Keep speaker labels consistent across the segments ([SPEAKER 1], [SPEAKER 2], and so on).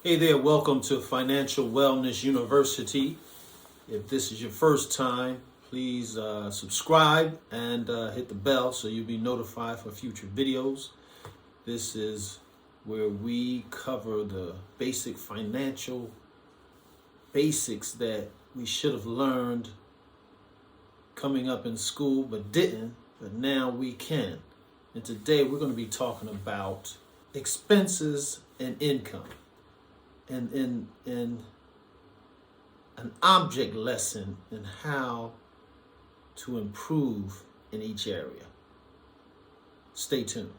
[SPEAKER 1] Hey there, welcome to Financial Wellness University. If this is your first time, please subscribe and hit the bell so you'll be notified for future videos. This is where we cover the basic financial basics that we should have learned coming up in school but didn't, but now we can. And today we're going to be talking about expenses and income. And in an object lesson in how to improve in each area. Stay tuned.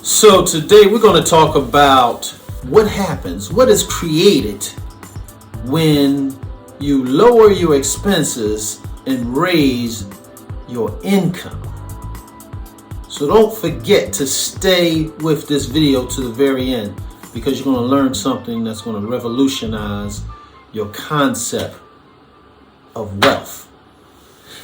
[SPEAKER 1] So today we're going to talk about what happens, what is created when you lower your expenses and raise your income. So don't forget to stay with this video to the very end, because you're going to learn something that's going to revolutionize your concept of wealth.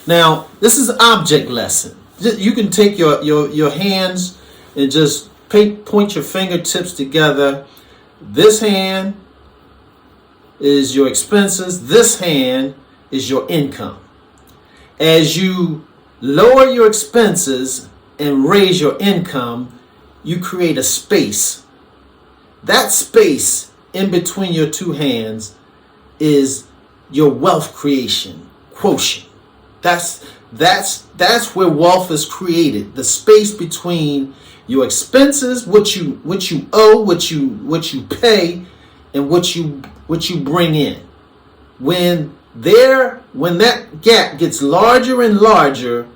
[SPEAKER 1] Now, this is an object lesson. You can take your hands and just point your fingertips together. This hand is your expenses. This hand is your income. As you lower your expenses and raise your income, you create a space. That space in between your two hands is your wealth creation quotient. That's where wealth is created. The space between your expenses, what you owe, what you pay, and what you bring in. When that gap gets larger and larger,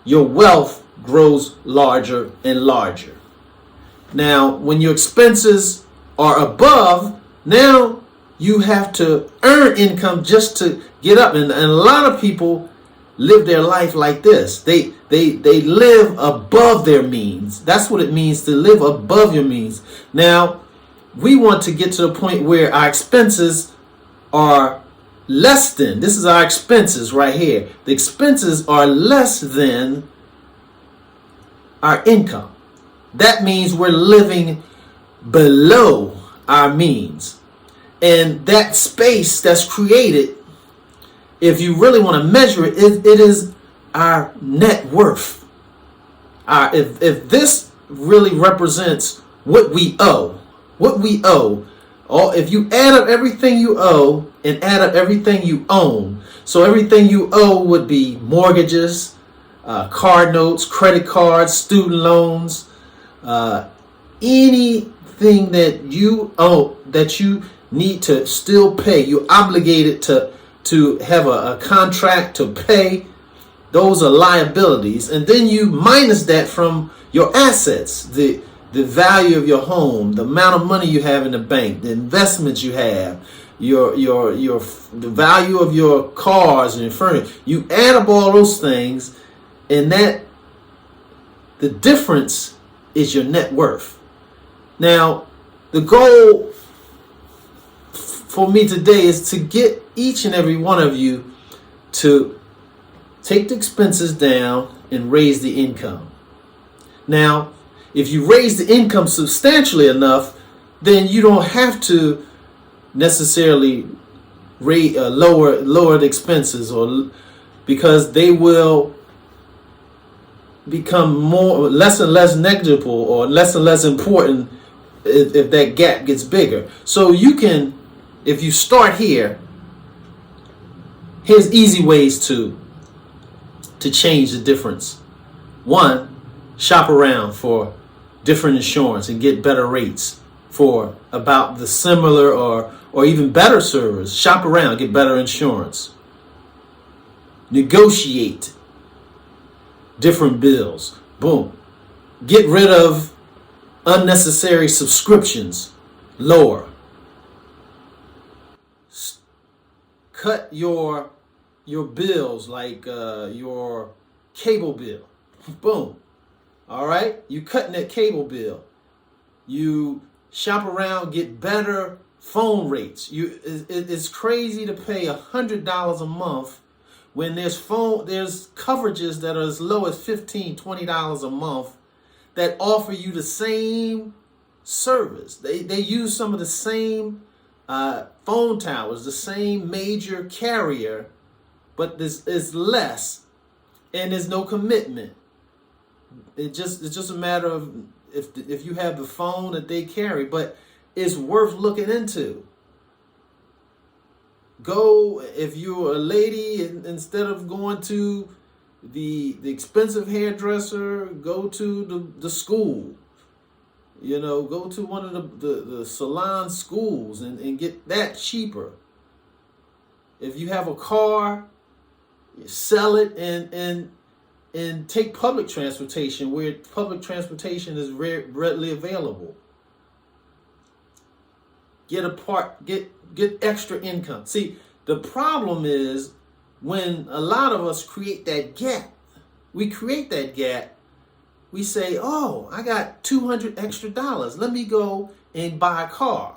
[SPEAKER 1] your wealth grows larger and larger. Now, when your expenses are above, now you have to earn income just to get up. And a lot of people live their life like this. They live above their means. That's what it means to live above your means. Now, we want to get to the point where our expenses are less than, this is our expenses right here. The expenses are less than our income. That means we're living below our means. And that space that's created, if you really want to measure it, it is our net worth. If this really represents what we owe, if you add up everything you owe and add up everything you own, so everything you owe would be mortgages, car notes, credit cards, student loans, anything that you owe that you need to still pay. You're obligated to have a contract to pay. Those are liabilities. And then you minus that from your assets, the value of your home, the amount of money you have in the bank, the investments you have, the value of your cars and your furniture. You add up all those things, and the difference is your net worth. Now, the goal for me today is to get each and every one of you to take the expenses down and raise the income. Now, if you raise the income substantially enough, then you don't have to necessarily lower the expenses, because they will become less and less negligible or less and less important if that gap gets bigger. So you can, if you start here, here's easy ways to change the difference. One, shop around for different insurance and get better rates for about the similar or even better service. Shop around, get better insurance. Negotiate different bills. Boom. Get rid of unnecessary subscriptions. Lower. Cut your bills, like your cable bill. Boom. All right, you cutting that cable bill. You shop around, get better phone rates. It's crazy to pay $100 a month When there's coverages that are as low as $15, $20 a month that offer you the same service. They use some of the same phone towers, the same major carrier, but this is less, and there's no commitment. It's just a matter of if you have the phone that they carry, but it's worth looking into. Go, if you're a lady, instead of going to the expensive hairdresser, go to the school. Go to one of the salon schools and get that cheaper. If you have a car, sell it and take public transportation where public transportation is readily available. Get extra income. See, the problem is when a lot of us create that gap. We say, oh, I got $200 extra. Let me go and buy a car.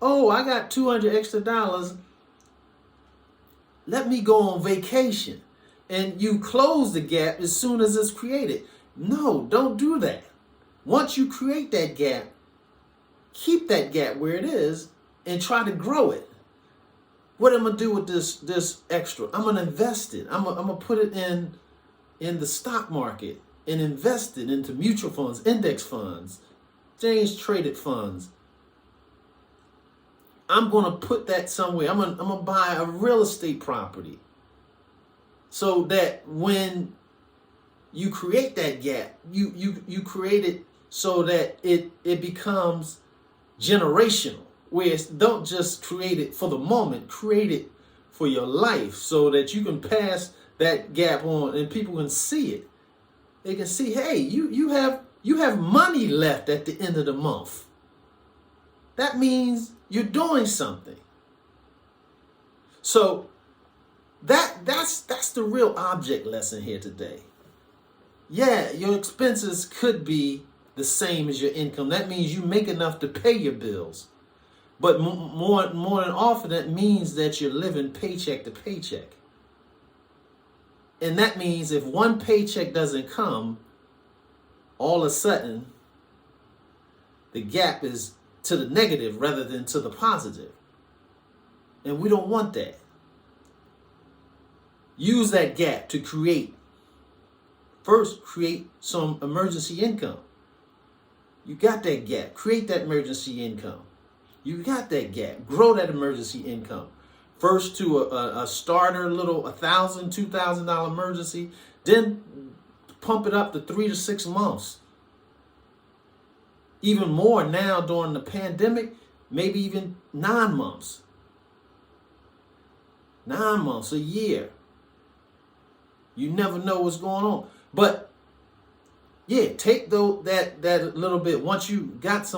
[SPEAKER 1] Oh, I got $200 extra. Let me go on vacation. And you close the gap as soon as it's created. No, don't do that. Once you create that gap, keep that gap where it is and try to grow it. What am I going to do with this extra? I'm going to invest it. I'm going to put it in the stock market and invest it into mutual funds, index funds, exchange traded funds. I'm going to put that somewhere. I'm going to buy a real estate property so that when you create that gap, you create it so that it becomes generational, where don't just create it for the moment, create it for your life so that you can pass that gap on and people can see it. They can see, hey, you have money left at the end of the month. That means you're doing something. So that's the real object lesson here today. Yeah, your expenses could be the same as your income. That means you make enough to pay your bills. But more than often, that means that you're living paycheck to paycheck. And that means if one paycheck doesn't come, all of a sudden, the gap is to the negative rather than to the positive. And we don't want that. Use that gap to create some emergency income. You got that gap. Create that emergency income. You got that gap. Grow that emergency income. First to a starter, little $1,000, $2,000 emergency. Then pump it up to 3 to 6 months. Even more now during the pandemic, maybe even 9 months. 9 months, a year. You never know what's going on. But yeah, take that little bit. Once you got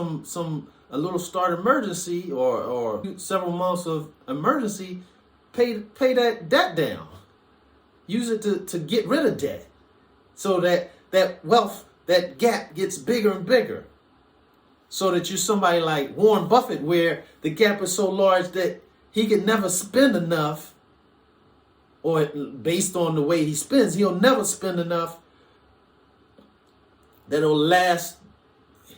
[SPEAKER 1] a little start emergency or several months of emergency, pay that debt down. Use it to get rid of debt, so that wealth, that gap gets bigger and bigger. So that you're somebody like Warren Buffett, where the gap is so large that he can never spend enough, or based on the way he spends, he'll never spend enough that will last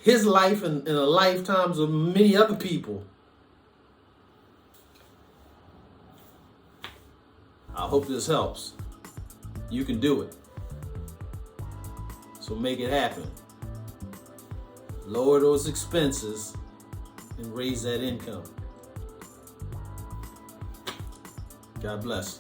[SPEAKER 1] his life and the lifetimes of many other people. I hope this helps. You can do it. So make it happen. Lower those expenses and raise that income. God bless.